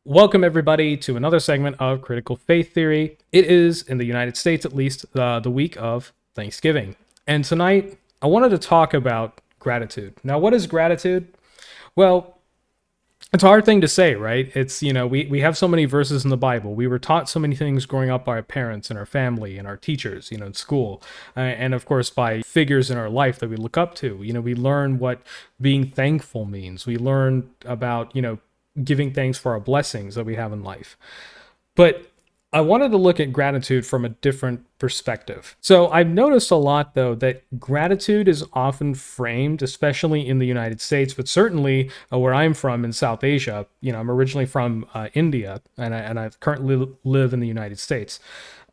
Welcome, everybody, to another segment of Critical Faith Theory. It is, in the United States at least, the week of Thanksgiving. And tonight, I wanted to talk about gratitude. Now, what is gratitude? Well, it's a hard thing to say, right? It's, we have so many verses in the Bible. We were taught so many things growing up by our parents and our family and our teachers, in school. And of course, by figures in our life that we look up to. We learn what being thankful means. We learn about, giving thanks for our blessings that we have in life. But I wanted to look at gratitude from a different perspective. So I've noticed a lot, though, that gratitude is often framed, especially in the United States, but certainly where I'm from in South Asia. I'm originally from India, and I currently live in the United States.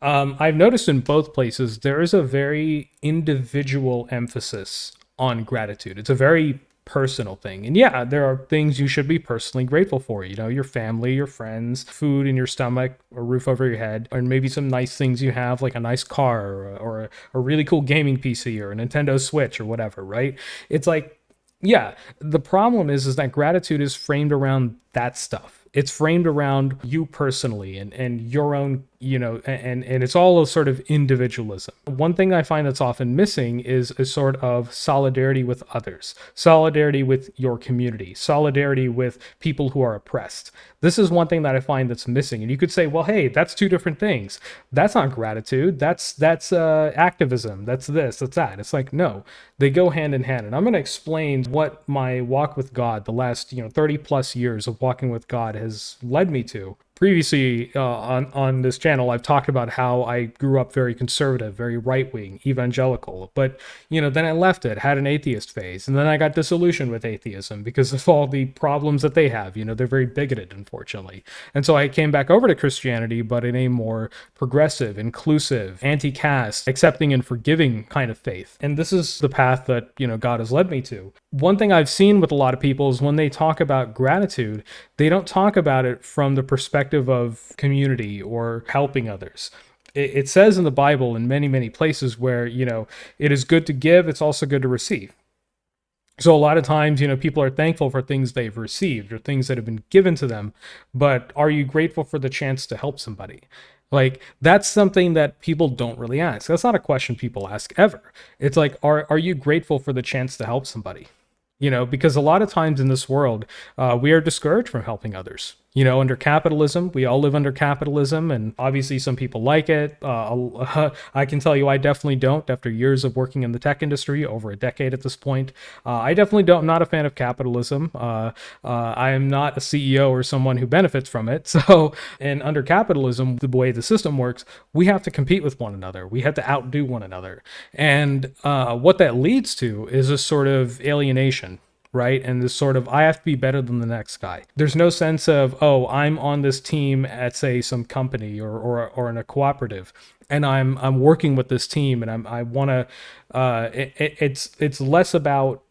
I've noticed in both places there is a very individual emphasis on gratitude. It's a very personal thing. And yeah, there are things you should be personally grateful for, your family, your friends, food in your stomach, a roof over your head, or maybe some nice things you have, like a nice car or a really cool gaming PC or a Nintendo Switch or whatever, right? It's like, yeah, the problem is that gratitude is framed around that stuff. It's framed around you personally and your own, and it's all a sort of individualism. One thing I find that's often missing is a sort of solidarity with others, solidarity with your community, solidarity with people who are oppressed. This is one thing that I find that's missing. And you could say, well, hey, that's two different things. That's not gratitude. That's activism. That's this, that's that. It's like, no, they go hand in hand. And I'm going to explain what my walk with God, the last 30 plus years of walking with God, has led me to. Previously on this channel, I've talked about how I grew up very conservative, very right-wing, evangelical, but then I left it, had an atheist phase, and then I got disillusioned with atheism because of all the problems that they have. They're very bigoted, unfortunately. And so I came back over to Christianity, but in a more progressive, inclusive, anti-caste, accepting and forgiving kind of faith. And this is the path that, God has led me to. One thing I've seen with a lot of people is when they talk about gratitude, they don't talk about it from the perspective of community or helping others. It says in the Bible in many, many places where, it is good to give, it's also good to receive. So a lot of times, people are thankful for things they've received or things that have been given to them, but are you grateful for the chance to help somebody? Like, that's something that people don't really ask. That's not a question people ask ever. It's like, are you grateful for the chance to help somebody? Because a lot of times in this world, we are discouraged from helping others. Under capitalism, we all live under capitalism, and obviously some people like it. I can tell you I definitely don't after years of working in the tech industry, over a decade at this point. I definitely don't. I'm not a fan of capitalism. I am not a CEO or someone who benefits from it. So, and under capitalism, the way the system works, we have to compete with one another. We have to outdo one another. And what that leads to is a sort of alienation, right? And this sort of, I have to be better than the next guy. There's no sense of, oh, I'm on this team at, say, some company or in a cooperative, and I'm working with this team, and I want to. It's less about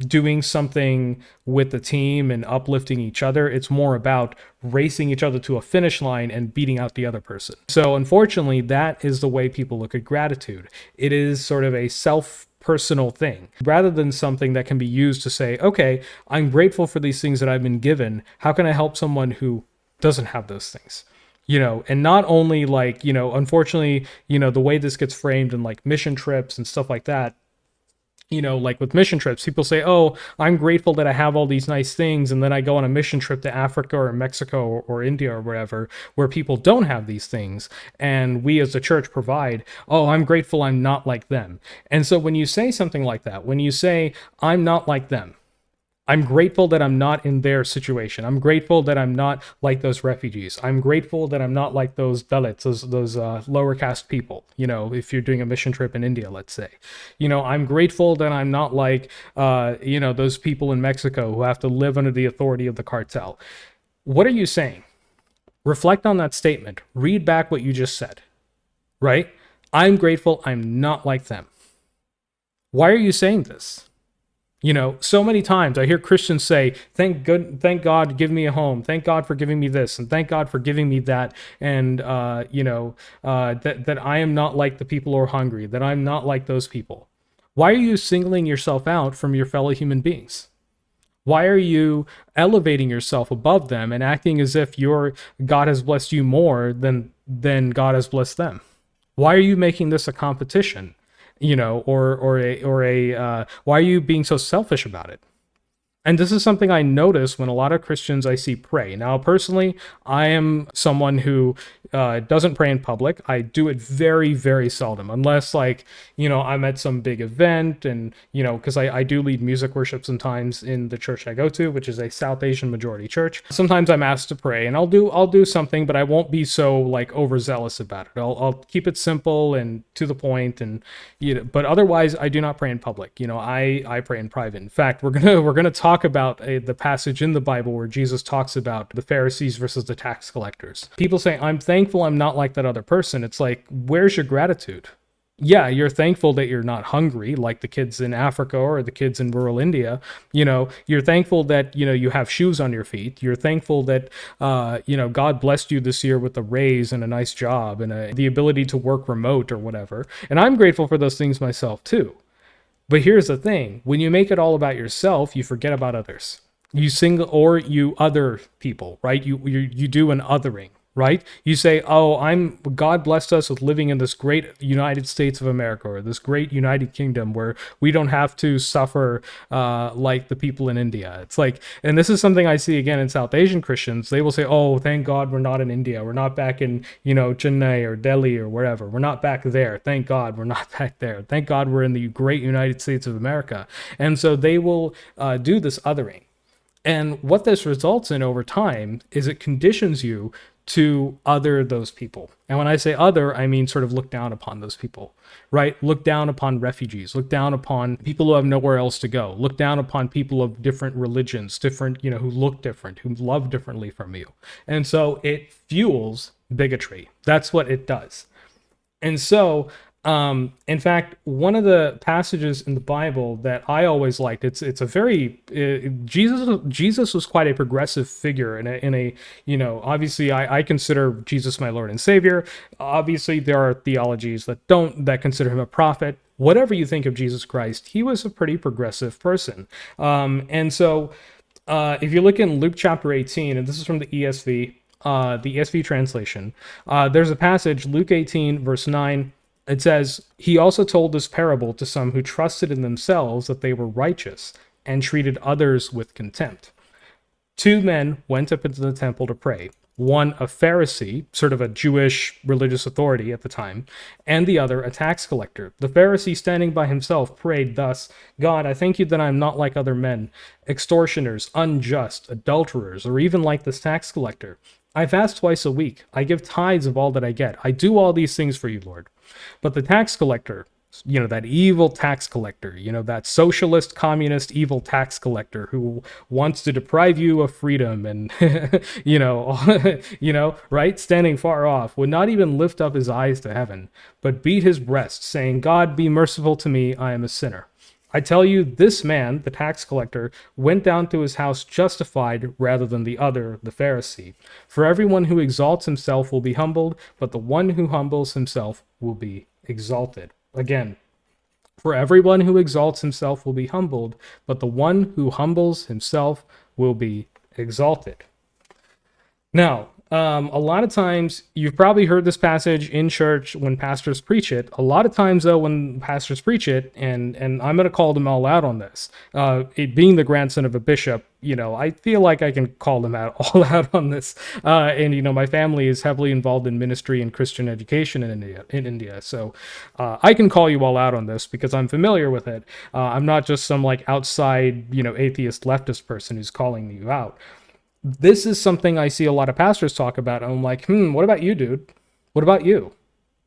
doing something with the team and uplifting each other. It's more about racing each other to a finish line and beating out the other person. So unfortunately, that is the way people look at gratitude. It is sort of a personal thing rather than something that can be used to say, okay, I'm grateful for these things that I've been given. How can I help someone who doesn't have those things? And not only like, unfortunately, the way this gets framed in like mission trips and stuff like that, like with mission trips, people say, oh, I'm grateful that I have all these nice things. And then I go on a mission trip to Africa or Mexico or India or wherever, where people don't have these things. And we as a church provide, oh, I'm grateful I'm not like them. And so when you say something like that, when you say, I'm not like them, I'm grateful that I'm not in their situation. I'm grateful that I'm not like those refugees. I'm grateful that I'm not like those Dalits, those lower caste people, if you're doing a mission trip in India, let's say. I'm grateful that I'm not like, those people in Mexico who have to live under the authority of the cartel. What are you saying? Reflect on that statement. Read back what you just said, right? I'm grateful I'm not like them. Why are you saying this? So many times I hear Christians say, thank God, give me a home. Thank God for giving me this. And thank God for giving me that. And, that I am not like the people who are hungry, that I'm not like those people. Why are you singling yourself out from your fellow human beings? Why are you elevating yourself above them and acting as if your God has blessed you more than God has blessed them? Why are you making this a competition? Why are you being so selfish about it? And this is something I notice when a lot of Christians I see pray. Now, personally, I am someone who doesn't pray in public. I do it very, very seldom, unless, like, I'm at some big event, and, because I do lead music worship sometimes in the church I go to, which is a South Asian majority church. Sometimes I'm asked to pray, and I'll do something, but I won't be so, like, overzealous about it. I'll keep it simple and to the point, and but otherwise, I do not pray in public. I pray in private. In fact, we're gonna talk about the passage in the Bible where Jesus talks about the Pharisees versus the tax collectors. People say, I'm thankful I'm not like that other person. It's like, where's your gratitude? Yeah, you're thankful that you're not hungry like the kids in Africa or the kids in rural India. You're thankful that, you have shoes on your feet. You're thankful that, God blessed you this year with a raise and a nice job and the ability to work remote or whatever. And I'm grateful for those things myself too. But here's the thing. When you make it all about yourself, you forget about others. You other people, right? You do an othering, right? You say, God blessed us with living in this great United States of America, or this great United Kingdom where we don't have to suffer like the people in India. It's like, and this is something I see again in South Asian Christians. They will say, thank God we're not in India. We're not back in, Chennai or Delhi or wherever. We're not back there. Thank God we're not back there. Thank God we're in the great United States of America. And so they will do this othering. And what this results in over time is it conditions you to other those people. And when I say other, I mean sort of look down upon those people, right? Look down upon refugees, look down upon people who have nowhere else to go, look down upon people of different religions, different, who look different, who love differently from you. And so it fuels bigotry. That's what it does. And so in fact, one of the passages in the Bible that I always liked, it's a very Jesus was quite a progressive figure in a obviously I consider Jesus my Lord and Savior. Obviously there are theologies that consider him a prophet. Whatever you think of Jesus Christ, he was a pretty progressive person. And so if you look in Luke chapter 18, and this is from the ESV, the ESV translation, there's a passage, Luke 18 verse 9. It says, he also told this parable to some who trusted in themselves that they were righteous and treated others with contempt. Two men went up into the temple to pray. One a Pharisee, sort of a Jewish religious authority at the time, and the other a tax collector. The Pharisee, standing by himself, prayed thus, God, I thank you that I am not like other men, extortioners, unjust, adulterers, or even like this tax collector. I fast twice a week. I give tithes of all that I get. I do all these things for you, Lord. But the tax collector, that evil tax collector, that socialist, communist, evil tax collector who wants to deprive you of freedom and, right, standing far off, would not even lift up his eyes to heaven, but beat his breast, saying, God, be merciful to me, I am a sinner. I tell you, this man, the tax collector, went down to his house justified rather than the other, the Pharisee. For everyone who exalts himself will be humbled, but the one who humbles himself will be exalted. Again, for everyone who exalts himself will be humbled, but the one who humbles himself will be exalted. Now, a lot of times, you've probably heard this passage in church when pastors preach it. A lot of times, though, when pastors preach it, and I'm going to call them all out on this, it being the grandson of a bishop, I feel like I can call them all out on this. And, my family is heavily involved in ministry and Christian education in India. So I can call you all out on this because I'm familiar with it. I'm not just some like outside, atheist leftist person who's calling you out. This is something I see a lot of pastors talk about. And I'm like, what about you, dude? What about you?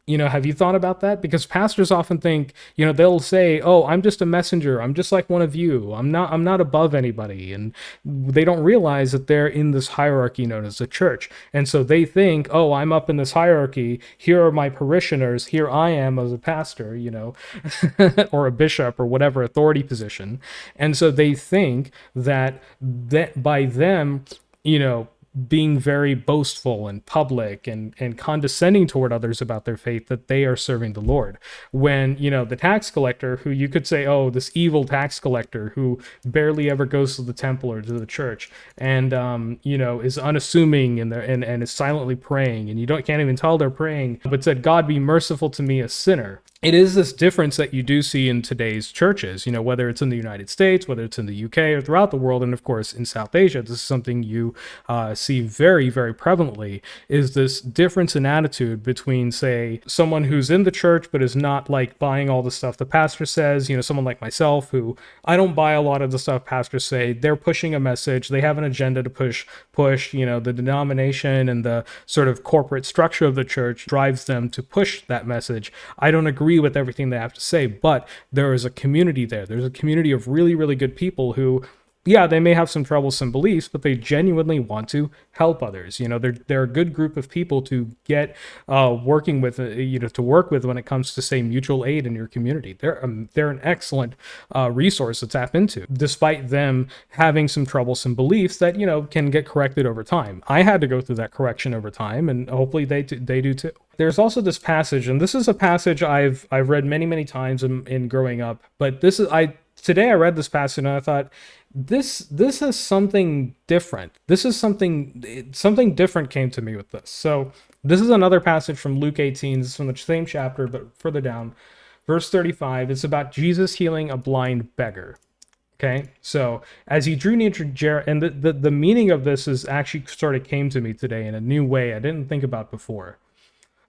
Have you thought about that? Because pastors often think, they'll say, I'm just a messenger. I'm just like one of you. I'm not above anybody. And they don't realize that they're in this hierarchy known as the church. And so they think, I'm up in this hierarchy. Here are my parishioners. Here I am as a pastor, or a bishop or whatever authority position. And so they think that by them, being very boastful and public and condescending toward others about their faith, that they are serving the Lord. When, the tax collector, who you could say, oh, this evil tax collector who barely ever goes to the temple or to the church, and is unassuming and is silently praying, and can't even tell they're praying, but said, God, be merciful to me, a sinner. It is this difference that you do see in today's churches, whether it's in the United States, whether it's in the UK or throughout the world, and of course in South Asia. This is something you see very, very prevalently, is this difference in attitude between, say, someone who's in the church but is not like buying all the stuff the pastor says, someone like myself, who I don't buy a lot of the stuff pastors say. They're pushing a message, they have an agenda to push, the denomination and the sort of corporate structure of the church drives them to push that message. I don't agree with everything they have to say, but there is a community there. There's a community of really, really good people who, yeah, they may have some troublesome beliefs, but they genuinely want to help others. They're a good group of people to get working with, to work with when it comes to, say, mutual aid in your community. They're an excellent resource to tap into, despite them having some troublesome beliefs that, can get corrected over time. I had to go through that correction over time, and hopefully they do too. There's also this passage, and this is a passage I've read many, many times in growing up, but today I read this passage and I thought, this is something different. This is something different came to me with this. So this is another passage from Luke 18. This is from the same chapter, but further down. Verse 35, it's about Jesus healing a blind beggar. Okay, so as he drew near to Jericho, and the meaning of this is actually sort of came to me today in a new way I didn't think about before.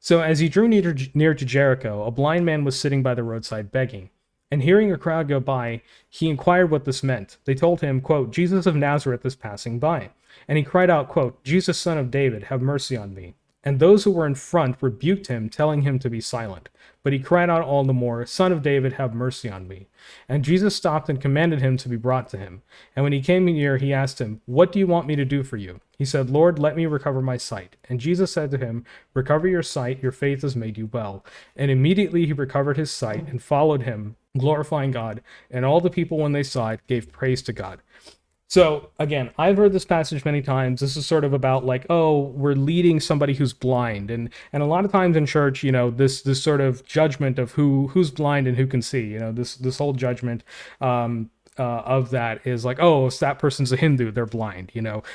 So as he drew near to Jericho, a blind man was sitting by the roadside begging. And hearing a crowd go by, he inquired what this meant. They told him, quote, Jesus of Nazareth is passing by. And he cried out, quote, Jesus, son of David, have mercy on me. And those who were in front rebuked him, telling him to be silent. But he cried out all the more, Son of David, have mercy on me. And Jesus stopped and commanded him to be brought to him. And when he came near, he asked him, What do you want me to do for you? He said, Lord, let me recover my sight. And Jesus said to him, Recover your sight, your faith has made you well. And immediately he recovered his sight and followed him, glorifying God. And all the people, when they saw it, gave praise to God. So again, I've heard this passage many times. This is sort of about like, oh, we're leading somebody who's blind, and a lot of times in church, this sort of judgment of who's blind and who can see. This whole judgment of that is like, oh, so that person's a Hindu, they're blind.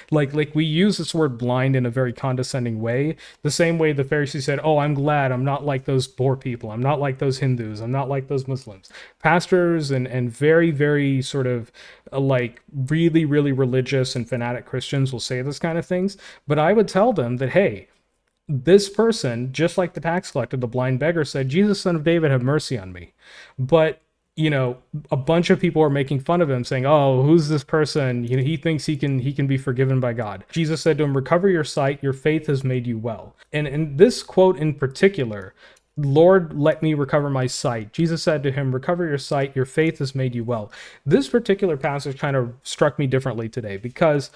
Like we use this word blind in a very condescending way, the same way the Pharisees said, oh, I'm glad I'm not like those poor people, I'm not like those Hindus, I'm not like those Muslims. Pastors and very, very sort of like really, really religious and fanatic Christians will say this kind of things, but I would tell them that, hey, this person, just like the tax collector, the blind beggar, said, Jesus, son of David, have mercy on me. But a bunch of people are making fun of him, saying, oh, who's this person? He thinks he can be forgiven by God. Jesus said to him, recover your sight, your faith has made you well. And in this quote in particular, Lord, let me recover my sight. Jesus said to him, recover your sight, your faith has made you well. This particular passage kind of struck me differently today, because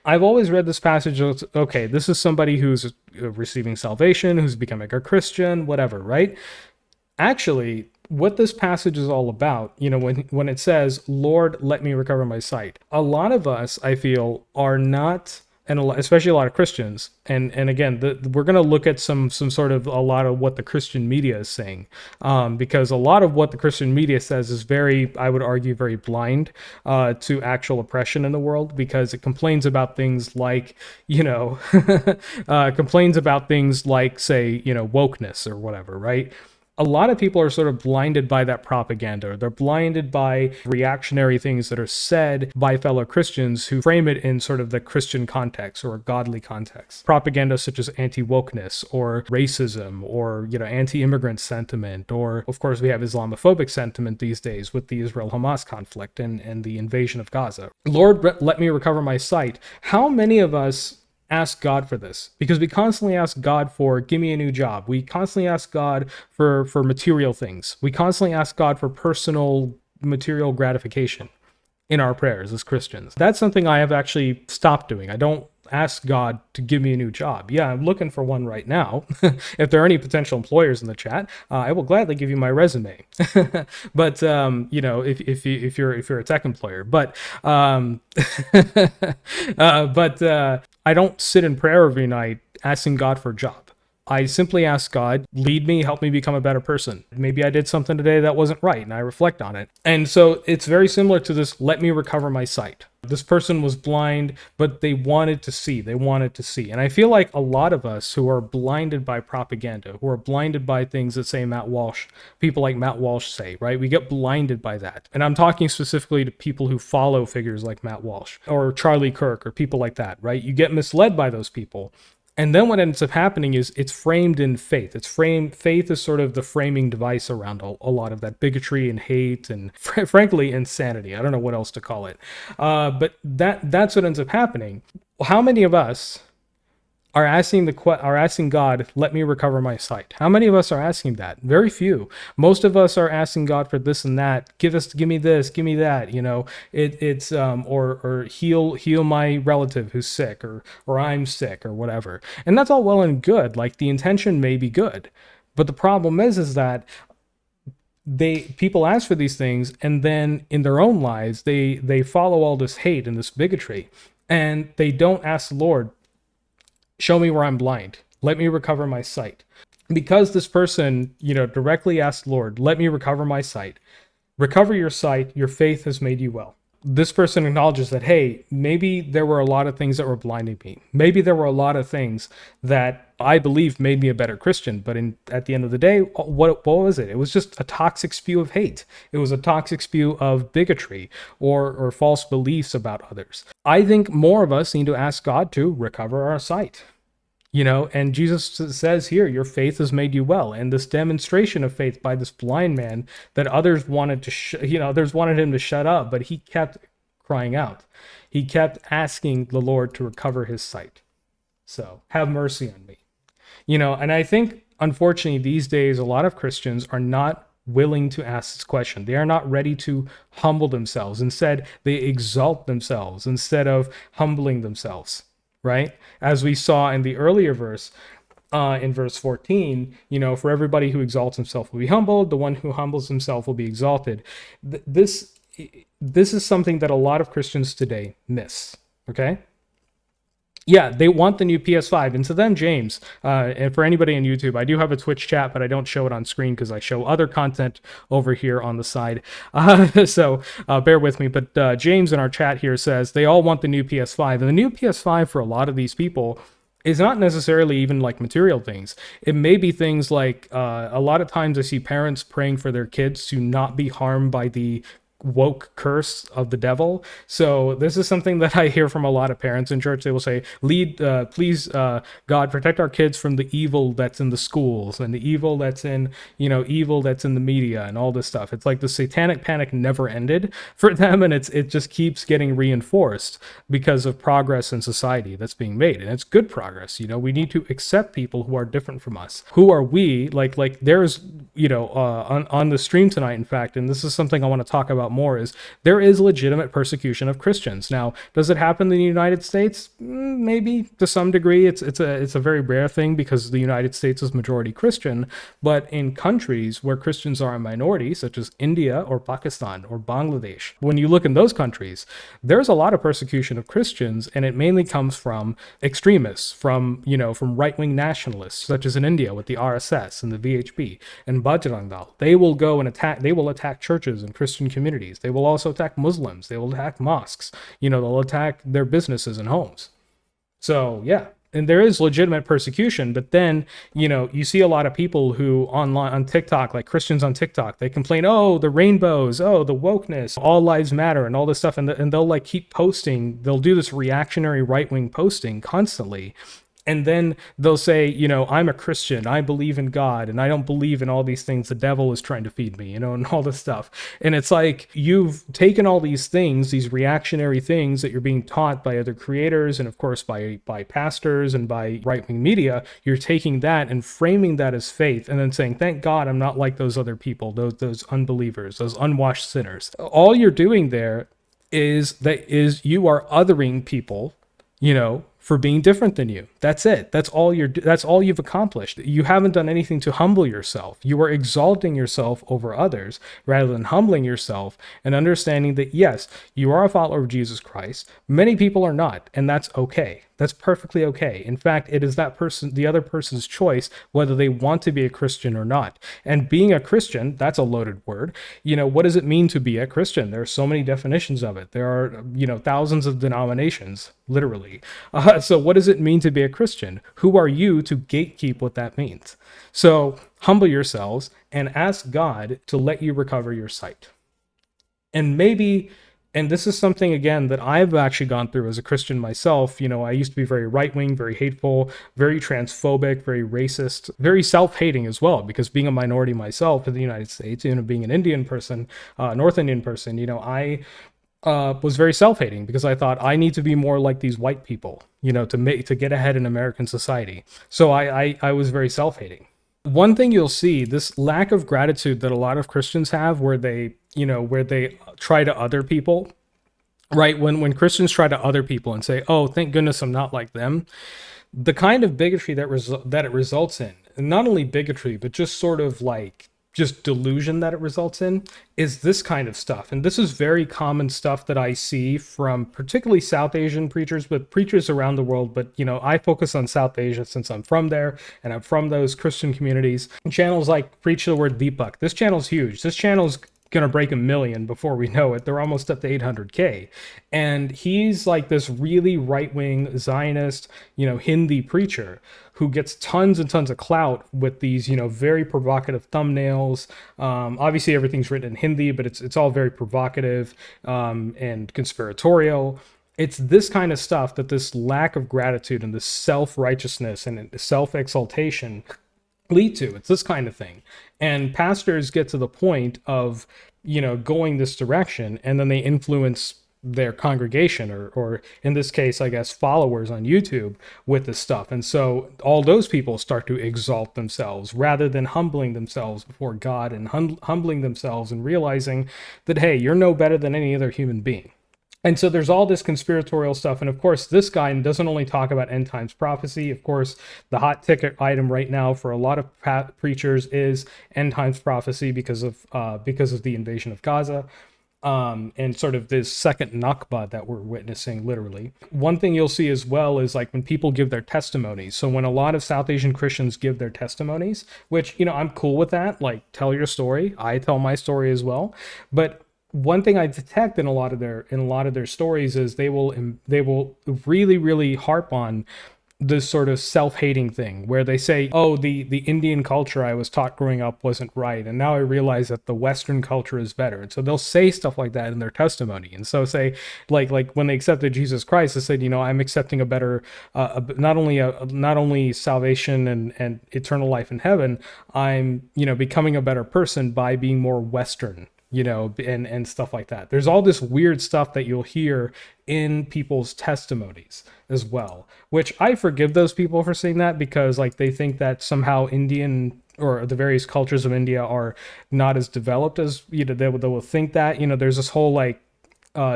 I've always read this passage as, okay, this is somebody who's receiving salvation, who's becoming a Christian, whatever, right? Actually, what this passage is all about, when it says, Lord, let me recover my sight, a lot of us, I feel, are not, and especially a lot of Christians, and again, we're going to look at some sort of a lot of what the Christian media is saying, because a lot of what the Christian media says is very, I would argue, very blind to actual oppression in the world, because it complains about things like, complains about things like, say, wokeness or whatever, right? A lot of people are sort of blinded by that propaganda. They're blinded by reactionary things that are said by fellow Christians who frame it in sort of the Christian context or a godly context. Propaganda such as anti-wokeness or racism or, anti-immigrant sentiment, or of course we have Islamophobic sentiment these days with the Israel-Hamas conflict and the invasion of Gaza. Lord, let me recover my sight. How many of us ask God for this? Because we constantly ask God for, give me a new job. We constantly ask God for material things. We constantly ask God for personal material gratification in our prayers as Christians. That's something I have actually stopped doing. I don't ask God to give me a new job. Yeah, I'm looking for one right now. If there are any potential employers in the chat, I will gladly give you my resume. But if you're a tech employer, but I don't sit in prayer every night asking God for a job. I simply ask God, lead me, help me become a better person. Maybe I did something today that wasn't right, and I reflect on it. And so it's very similar to this, let me recover my sight. This person was blind, but they wanted to see. They wanted to see. And I feel like a lot of us who are blinded by propaganda, who are blinded by things that say Matt Walsh, people like Matt Walsh say, right? We get blinded by that. And I'm talking specifically to people who follow figures like Matt Walsh or Charlie Kirk or people like that, right? You get misled by those people. And then what ends up happening is it's framed in faith. Faith is sort of the framing device around a lot of that bigotry and hate and frankly, insanity. I don't know what else to call it. But that's what ends up happening. How many of us are asking God, let me recover my sight? How many of us are asking that? Very few. Most of us are asking God for this and that. Give me this, give me that. Or heal my relative who's sick, or I'm sick, or whatever. And that's all well and good. Like, the intention may be good, but the problem is that people ask for these things, and then in their own lives they follow all this hate and this bigotry, and they don't ask the Lord, show me where I'm blind. Let me recover my sight. Because this person, directly asked Lord, let me recover my sight. Recover your sight. Your faith has made you well. This person acknowledges that, hey, maybe there were a lot of things that were blinding me. Maybe there were a lot of things that I believe made me a better Christian. But at the end of the day, what was it? It was just a toxic spew of hate. It was a toxic spew of bigotry or false beliefs about others. I think more of us need to ask God to recover our sight. And Jesus says here, your faith has made you well. And this demonstration of faith by this blind man that others wanted to, others wanted him to shut up, but he kept crying out. He kept asking the Lord to recover his sight. So have mercy on me. And I think, unfortunately, these days, a lot of Christians are not willing to ask this question. They are not ready to humble themselves. Instead, they exalt themselves instead of humbling themselves. Right? As we saw in the earlier verse, in verse 14, for everybody who exalts himself will be humbled, the one who humbles himself will be exalted. This is something that a lot of Christians today miss. Okay? Yeah, they want the new PS5. And to them, James, and for anybody on YouTube, I do have a Twitch chat, but I don't show it on screen because I show other content over here on the side. So bear with me. But James in our chat here says they all want the new PS5. And the new PS5 for a lot of these people is not necessarily even like material things. It may be things like a lot of times I see parents praying for their kids to not be harmed by the woke curse of the devil. So this is something that I hear from a lot of parents in church. They will say, please, God, protect our kids from the evil that's in the schools and the evil that's in, evil that's in the media and all this stuff. It's like the satanic panic never ended for them, and it just keeps getting reinforced because of progress in society that's being made. And it's good progress. We need to accept people who are different from us. Who are we? Like there's, on the stream tonight, in fact, and this is something I want to talk about more, is there is legitimate persecution of Christians. Now, does it happen in the United States? Maybe to some degree. It's a very rare thing because the United States is majority Christian, but in countries where Christians are a minority, such as India or Pakistan or Bangladesh, when you look in those countries, there's a lot of persecution of Christians, and it mainly comes from extremists, from right-wing nationalists, such as in India with the RSS and the VHP and Bajrang Dal. They will go and attack churches and Christian communities. They will also attack Muslims. They will attack mosques. They'll attack their businesses and homes. So, yeah. And there is legitimate persecution, but then, you see a lot of people who online on TikTok, like Christians on TikTok, they complain, oh, the rainbows, oh, the wokeness, all lives matter and all this stuff. And they'll keep posting. They'll do this reactionary right-wing posting constantly. And then they'll say, I'm a Christian, I believe in God, and I don't believe in all these things the devil is trying to feed me, and all this stuff. And it's like, you've taken all these things, these reactionary things that you're being taught by other creators, and of course by pastors and by right-wing media, you're taking that and framing that as faith, and then saying, thank God I'm not like those other people, those unbelievers, those unwashed sinners. All you're doing there is you are othering people, for being different than you. That's it. That's all you've accomplished. You haven't done anything to humble yourself. You are exalting yourself over others rather than humbling yourself and understanding that yes, you are a follower of Jesus Christ. Many people are not, and that's okay. That's perfectly okay. In fact, it is the other person's choice whether they want to be a Christian or not. And being a Christian, that's a loaded word. What does it mean to be a Christian? There are so many definitions of it. There are, thousands of denominations, literally. So what does it mean to be a Christian? Who are you to gatekeep what that means? So humble yourselves and ask God to let you recover your sight. And this is something, again, that I've actually gone through as a Christian myself. I used to be very right-wing, very hateful, very transphobic, very racist, very self-hating as well, because being a minority myself in the United States, being an Indian person, North Indian person, I was very self-hating because I thought I need to be more like these white people, to get ahead in American society. So I was very self-hating. One thing you'll see, this lack of gratitude that a lot of Christians have, where they try to other people, right? When Christians try to other people and say, "Oh, thank goodness I'm not like them," the kind of bigotry that it results in, and not only bigotry, but just sort of like just delusion that it results in, is this kind of stuff. And this is very common stuff that I see from particularly South Asian preachers, but preachers around the world. But, I focus on South Asia since I'm from there and I'm from those Christian communities. And channels like Preach the Word Deepak. This channel's huge. This channel's going to break 1 million before we know it. They're almost up to 800K. And he's like this really right-wing Zionist, Hindi preacher who gets tons and tons of clout with these, very provocative thumbnails. Obviously, everything's written in Hindi, but it's all very provocative and conspiratorial. It's this kind of stuff that this lack of gratitude and this self-righteousness and self-exaltation lead to. It's this kind of thing. And pastors get to the point of, going this direction, and then they influence their congregation or in this case, I guess, followers on YouTube with this stuff. And so all those people start to exalt themselves rather than humbling themselves before God and humbling themselves and realizing that, hey, you're no better than any other human being. And so there's all this conspiratorial stuff. And of course, this guy doesn't only talk about end times prophecy. Of course, the hot ticket item right now for a lot of preachers is end times prophecy because of the invasion of Gaza. And sort of this second Nakba that we're witnessing, literally. One thing you'll see as well is like when people give their testimonies. So when a lot of South Asian Christians give their testimonies, which, I'm cool with that, like tell your story. I tell my story as well. But one thing I detect in a lot of their stories is they will really, really harp on this sort of self-hating thing where they say, "Oh, the Indian culture I was taught growing up wasn't right, and now I realize that the Western culture is better." And so they'll say stuff like that in their testimony. And so say like when they accepted Jesus Christ, they said, I'm accepting a better not only salvation and eternal life in heaven, I'm becoming a better person by being more Western. And stuff like that. There's all this weird stuff that you'll hear in people's testimonies as well, which I forgive those people for saying that because like they think that somehow Indian or the various cultures of India are not as developed as, they will think that, there's this whole like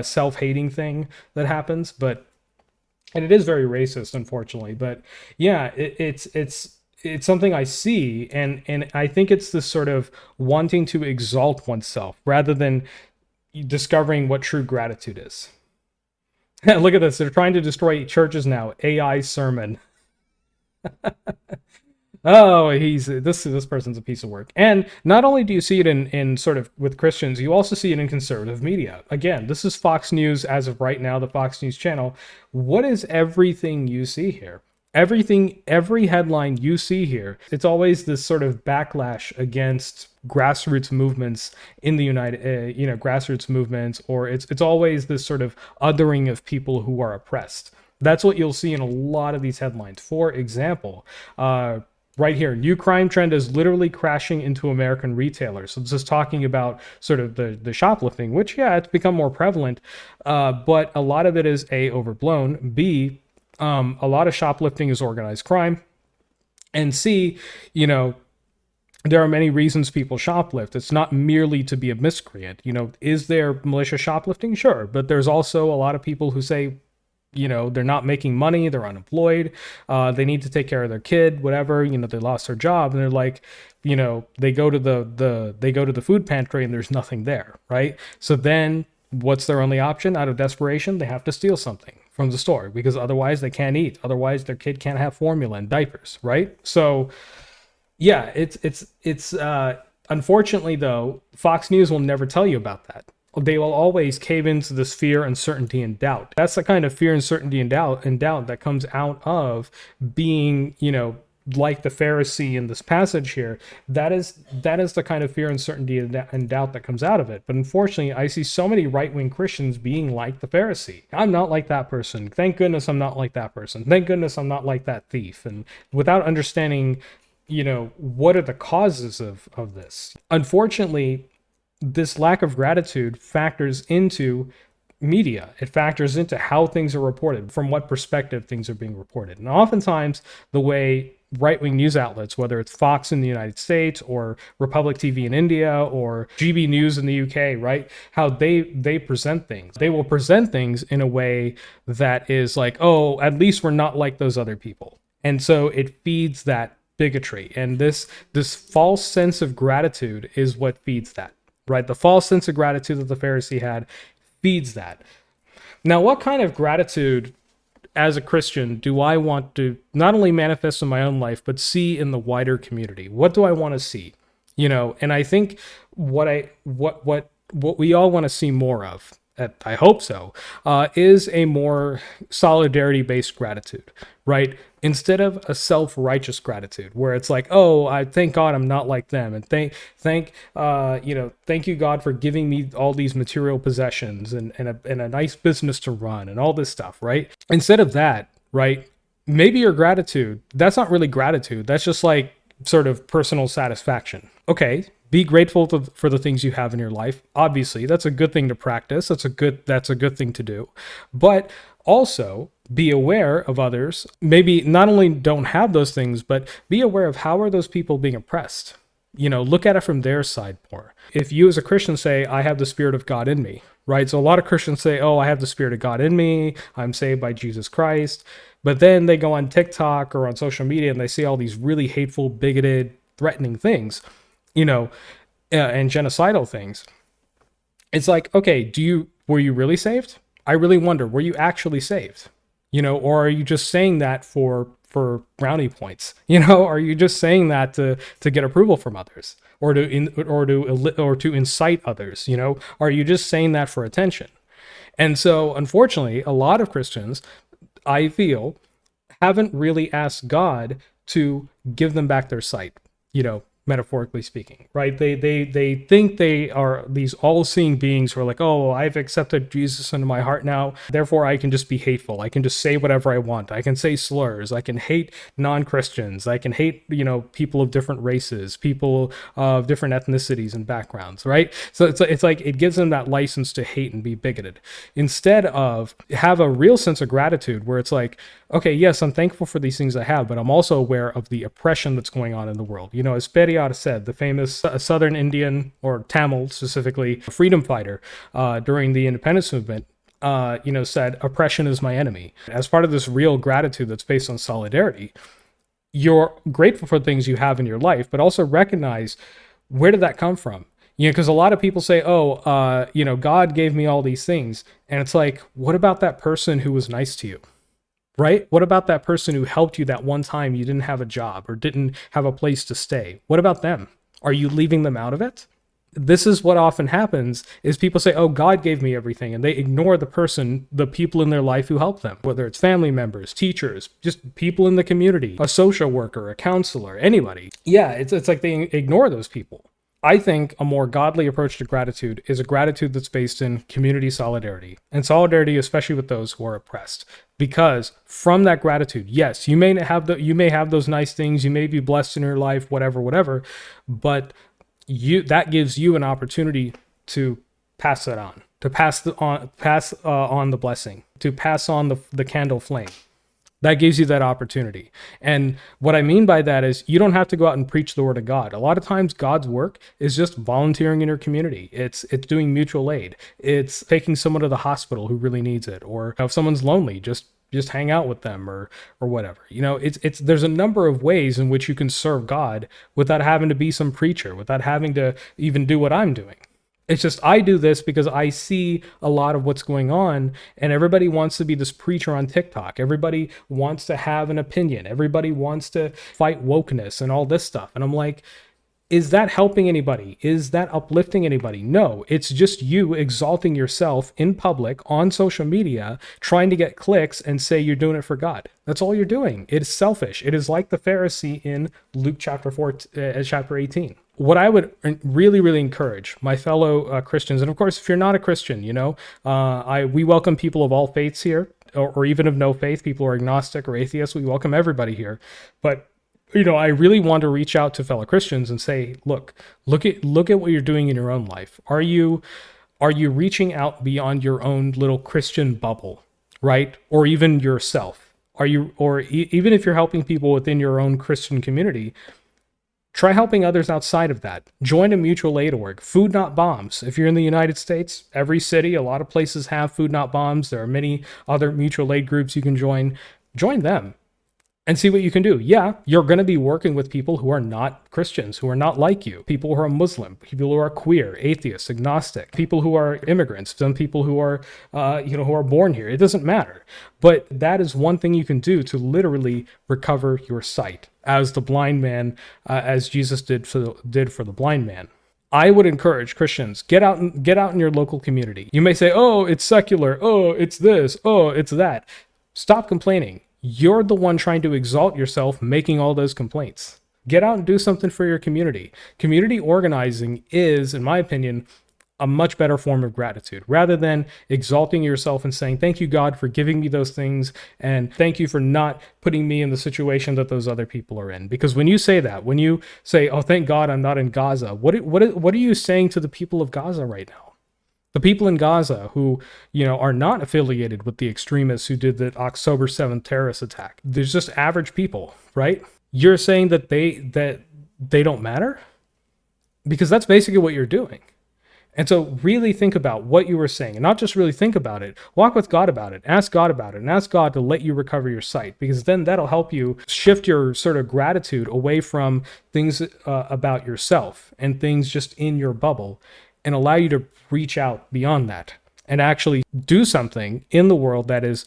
self-hating thing that happens, and it is very racist, unfortunately. But yeah, it's something I see, and I think it's this sort of wanting to exalt oneself rather than discovering what true gratitude is. Look at this. They're trying to destroy churches now. AI sermon. Oh, this person's a piece of work. And not only do you see it in sort of with Christians, you also see it in conservative media. Again, this is Fox News as of right now, the Fox News channel. What is everything you see here? Every headline you see here, it's always this sort of backlash against grassroots movements in the grassroots movements, or it's always this sort of othering of people who are oppressed. That's what you'll see in a lot of these headlines. For example, right here, new crime trend is literally crashing into American retailers. So this is talking about sort of the shoplifting, which, yeah, it's become more prevalent, but a lot of it is A, overblown, B, a lot of shoplifting is organized crime, and C, there are many reasons people shoplift. It's not merely to be a miscreant. Is there malicious shoplifting? Sure. But there's also a lot of people who say, they're not making money, they're unemployed, they need to take care of their kid, whatever, they lost their job, and they're like, they go to the food pantry and there's nothing there, right? So then what's their only option? Out of desperation, they have to steal something from the store, because otherwise they can't eat. Otherwise their kid can't have formula and diapers, right? So yeah, it's unfortunately though, Fox News will never tell you about that. They will always cave into this fear, uncertainty, and doubt. That's the kind of fear, uncertainty, and doubt that comes out of being, like the Pharisee in this passage here. That is the kind of fear, uncertainty, and doubt that comes out of it. But unfortunately, I see so many right-wing Christians being like the Pharisee. I'm not like that person. Thank goodness I'm not like that person. Thank goodness I'm not like that thief. And without understanding, what are the causes of this? Unfortunately, this lack of gratitude factors into media. It factors into how things are reported, from what perspective things are being reported. And oftentimes the way right-wing news outlets, whether it's Fox in the United States or Republic TV in India or GB News in the UK, right? How they present things. They will present things in a way that is like, oh, at least we're not like those other people. And so it feeds that bigotry. And this false sense of gratitude is what feeds that. Right? The false sense of gratitude that the Pharisee had feeds that. Now, what kind of gratitude as a Christian do I want to not only manifest in my own life, but see in the wider community? What do I want to see? And I think what we all want to see more of, I hope so, is a more solidarity-based gratitude, right? Instead of a self-righteous gratitude, where it's like, oh, I thank God I'm not like them, and thank you God for giving me all these material possessions and a nice business to run and all this stuff, right? Instead of that, right? Maybe your gratitude, that's not really gratitude. That's just like sort of personal satisfaction. Okay. Be grateful for the things you have in your life. Obviously, that's a good thing to practice. That's a good thing to do. But also be aware of others. Maybe not only don't have those things, but be aware of how are those people being oppressed. Look at it from their side more. If you as a Christian say, I have the Spirit of God in me, right? So a lot of Christians say, oh, I have the Spirit of God in me. I'm saved by Jesus Christ. But then they go on TikTok or on social media and they see all these really hateful, bigoted, threatening things. And genocidal things. It's like, okay, were you really saved? I really wonder, were you actually saved? Or are you just saying that for brownie points? Are you just saying that to get approval from others, or to incite others? Are you just saying that for attention? And so, unfortunately, a lot of Christians, I feel, haven't really asked God to give them back their sight. Metaphorically speaking, right? They think they are these all-seeing beings who are like, oh, I've accepted Jesus into my heart now, therefore I can just be hateful. I can just say whatever I want. I can say slurs. I can hate non-Christians. I can hate, people of different races, people of different ethnicities and backgrounds, right? So it's like it gives them that license to hate and be bigoted, instead of have a real sense of gratitude where it's like, okay, yes, I'm thankful for these things I have, but I'm also aware of the oppression that's going on in the world. As Beggars said, the famous Southern Indian, or Tamil specifically, freedom fighter during the independence movement, said, oppression is my enemy. As part of this real gratitude that's based on solidarity, you're grateful for things you have in your life, but also recognize, where did that come from? Because a lot of people say, oh, God gave me all these things. And it's like, what about that person who was nice to you? Right? What about that person who helped you that one time you didn't have a job or didn't have a place to stay? What about them? Are you leaving them out of it? This is what often happens, is people say, oh, God gave me everything, and they ignore the people in their life who help them, whether it's family members, teachers, just people in the community, a social worker, a counselor, anybody. Yeah, it's like they ignore those people. I think a more godly approach to gratitude is a gratitude that's based in community solidarity, and solidarity especially with those who are oppressed. Because from that gratitude, yes, you may have those nice things, you may be blessed in your life, whatever, but that gives you an opportunity to pass that on, to pass on the blessing, to pass on the candle flame. That gives you that opportunity. And what I mean by that is you don't have to go out and preach the word of God. A lot of times God's work is just volunteering in your community. It's doing mutual aid. It's taking someone to the hospital who really needs it. Or if someone's lonely, just hang out with them or whatever. It's there's a number of ways in which you can serve God without having to be some preacher, without having to even do what I'm doing. It's just I do this because I see a lot of what's going on, and everybody wants to be this preacher on TikTok. Everybody wants to have an opinion. Everybody wants to fight wokeness and all this stuff. And I'm like, is that helping anybody? Is that uplifting anybody? No, it's just you exalting yourself in public on social media, trying to get clicks and say you're doing it for God. That's all you're doing. It is selfish. It is like the Pharisee in Luke chapter 4, chapter 18. What I would really, really encourage my fellow Christians, and of course, if you're not a Christian, we welcome people of all faiths here, or even of no faith, people who are agnostic or atheists. We welcome everybody here. But I really want to reach out to fellow Christians and say, look at what you're doing in your own life. Are you reaching out beyond your own little Christian bubble, right? Or even yourself? Even if you're helping people within your own Christian community, try helping others outside of that. Join a mutual aid org. Food Not Bombs. If you're in the United States, every city, a lot of places have Food Not Bombs. There are many other mutual aid groups you can join. Join them and see what you can do. Yeah, you're going to be working with people who are not Christians, who are not like you, people who are Muslim, people who are queer, atheists, agnostic, people who are immigrants, some people who are, who are born here. It doesn't matter. But that is one thing you can do to literally recover your sight, as the blind man, as Jesus did for the blind man. I would encourage Christians, get out in your local community. You may say, oh, it's secular. Oh, it's this. Oh, it's that. Stop complaining. You're the one trying to exalt yourself, making all those complaints. Get out and do something for your community. Community organizing is, in my opinion, a much better form of gratitude, rather than exalting yourself and saying, thank you, God, for giving me those things, and thank you for not putting me in the situation that those other people are in. Because when you say that, when you say, oh, thank God I'm not in Gaza, what are you saying to the people of Gaza right now? The people in Gaza who, are not affiliated with the extremists who did the October 7th terrorist attack. There's just average people, right? You're saying that they don't matter? Because that's basically what you're doing. And so really think about what you were saying, and not just really think about it. Walk with God about it. Ask God about it, and ask God to let you recover your sight, because then that'll help you shift your sort of gratitude away from things about yourself and things just in your bubble, and allow you to reach out beyond that and actually do something in the world that is,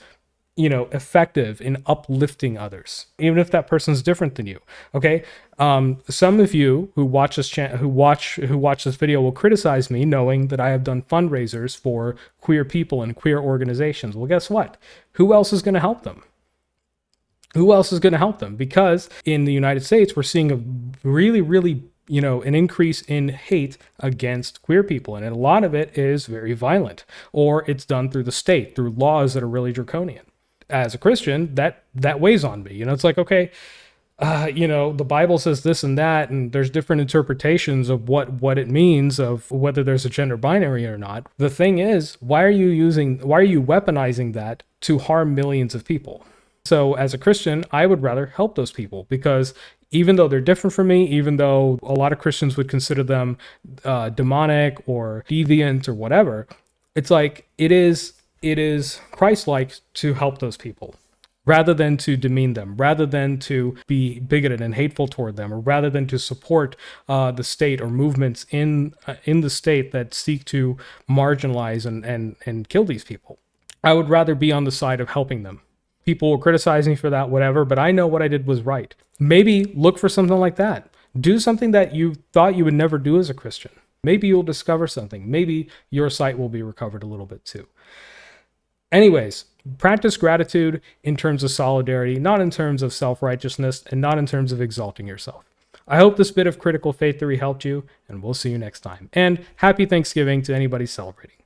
effective in uplifting others, even if that person's different than you. Okay. Some of you who watch this who watch this video will criticize me knowing that I have done fundraisers for queer people and queer organizations. Well, guess what? Who else is going to help them? Who else is going to help them? Because in the United States, we're seeing a really, really an increase in hate against queer people. And a lot of it is very violent, or it's done through the state, through laws that are really draconian. As a Christian, that weighs on me. It's like, okay, the Bible says this and that, and there's different interpretations of what it means, of whether there's a gender binary or not. The thing is, why are you weaponizing that to harm millions of people? So as a Christian, I would rather help those people, because even though they're different from me, even though a lot of Christians would consider them demonic or deviant or whatever, it's like it is Christ-like to help those people, rather than to demean them, rather than to be bigoted and hateful toward them, or rather than to support the state or movements in the state that seek to marginalize and kill these people. I would rather be on the side of helping them. People will criticize me for that, whatever, but I know what I did was right. Maybe look for something like that. Do something that you thought you would never do as a Christian. Maybe you'll discover something. Maybe your sight will be recovered a little bit too. Anyways, practice gratitude in terms of solidarity, not in terms of self-righteousness, and not in terms of exalting yourself. I hope this bit of critical faith theory helped you, and we'll see you next time. And happy Thanksgiving to anybody celebrating.